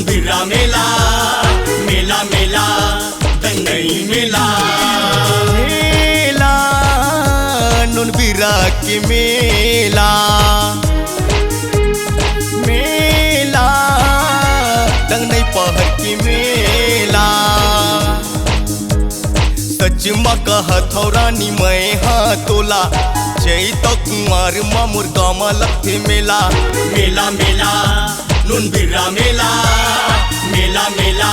बिरा मेला मेला मेला दंगई मेला मेला नुन बिरा के मेला मेला दंगई पहर की मेला सच म कहत हौ रानी मैं हाँ तोला जय तो कुमार मामुर गाँव लगथे मेला मेला मेला नुन बिरा मेला मेला मेला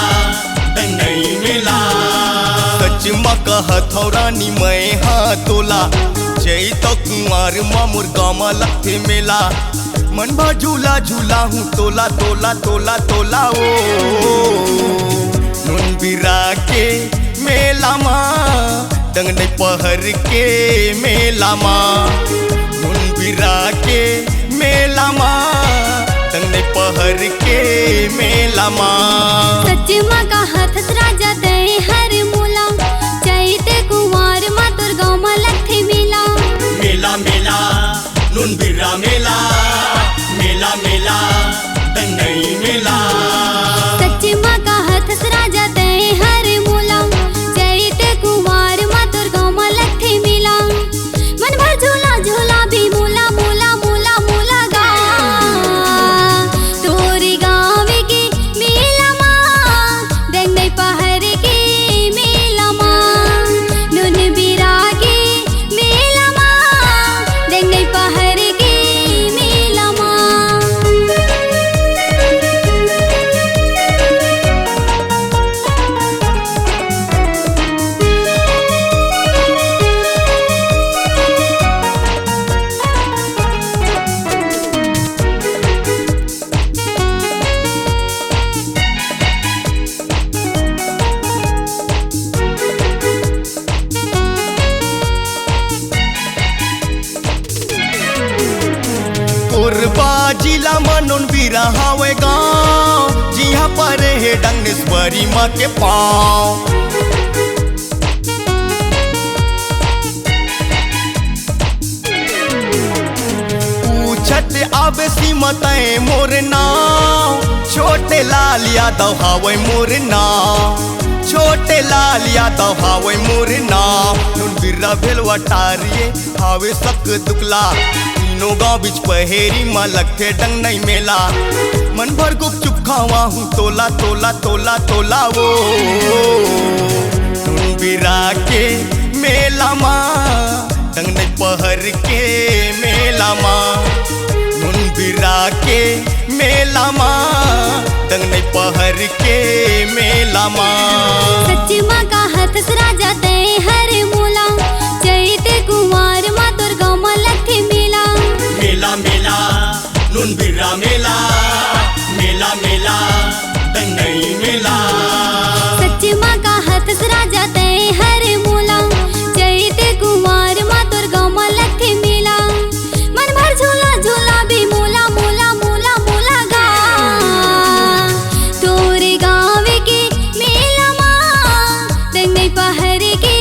दंगई मेला सच म कहत हौ रानी मैं हाँ तोला जय तो कुमार मामुर गाँव लगथे मेला मन भा झूला झूला हूँ तोला तोला तोला तोला ओ नुन बिरा के मेला माँ दंगई पहर के मेला माँ नुन बिरा के मेला माँ दंगई पहर के मेला माँ सच म कहत राजा दे हर मूला चैते कुंवर मा तोर गाँव मा लगथे मेला मेला मेला नुन बिरा मेला मेला मेला दंगई मेला सच म कहत राजा दे हर मूला चैते कुंवर मा तोर गाँव मा लगथे मेला मन भर झूला झूला भी मूला मूला मूला मूला गा तोरी गाँव के मेला मा दंगई पहर के मेला मा नुन बिरा के मेला मा दंगई पहर के मेला मा कोरबा जिला मनोन बिरा हावे गाँव जिहाँ पर है डंगनेश्वरी माँ के पाँव पूछत आवे सीमतै मोर नाव छोटे लाल यादव हावे मोर नाव छोटे लाल यादव हावे मोर नाव नुन बिरा भेलवा टारिये हावे सक दुकला तीनों गाँव बीच पहेरी माँ लगथे डंगई मेला मन भर गुपचुप खावा हूँ तोला तोला तोला तोला वो नुन बिरा के मेला माँ दंगई पहर के मेला माँ नुन बिरा के मेला माँ दंगई पहर के मेला माँ सच म कहत राजा दे हर मूला चैते कुंवर मा तोर गाँव मा लगथे मेला मेला मेला नुन बिरा मेला मेला मेला दंगई मेला सच म कहत राजा दे हर मूला चैते कुंवर मा तोर गाँव मा लगथे मेला मन भर झूला झूला भी मूला मूला मूला मूला गा तोरे गाँव के मेला मा दंगई पहर के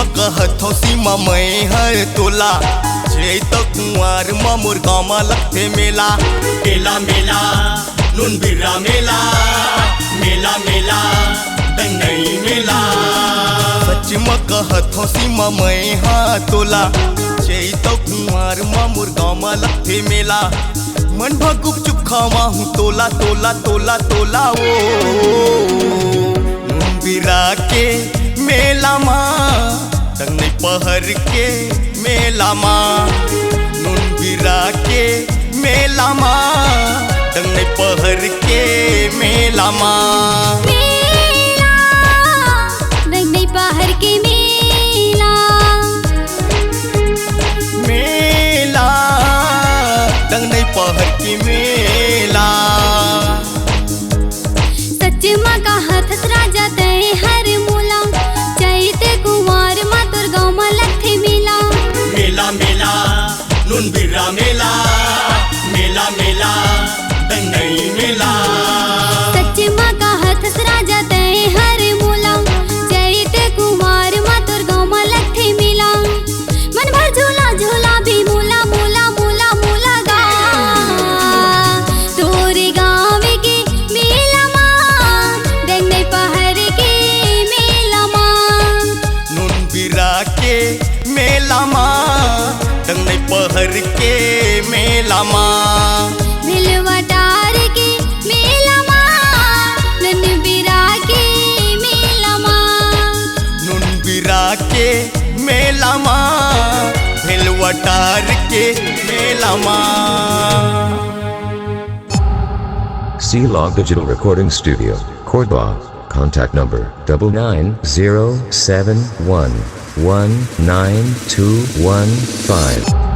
म कहथौ सीमा मैं हर तोला चैत कुंवर म मोर गाँव लगथे मेला मेला मेला नुन बिर्रा मेला मेला मेला दंगई मेला सच म कहथौ सीमा मैं हाँ तोला चैत कुंवर म मोर गाँव लगथे मेला मन भगुप चुप खावा हूँ तोला तोला तोला तोला ओ नुन बिरा के मेला माँ दंगई पहर के मेला माँ नुन बिरा के मेला माँ दंगई पहर के मेला माँ मेला दंगई पहर के मेला मेला दंगई पहर के मेला सच माँ का हाथ राजा तय हर मूला चैत कुंवर माँ तोर गाँव में लगथे मेला मेला मेला नुन बिर्रा मेला मेला मेला दंगई मेला सच माँ का हाथ राजा तय हर मूला चैत कुंवर माँ तोर गाँव में लगथे मेला मन भर झूला झूला भी मूला मूला मूला मूला गा तोरे गाँव के मेला माँ दंगई पहर के मेला माँ नुन बिरा के मेला माँ दंगई पहर के मेला माँ भिलवटार के मेला माँ नन बिरा के मेला माँ नुन बिरा के मेला माँ भिलवटार के मेला माँ C-Log Digital Recording Studio, Cordoba. Contact number 9907119215.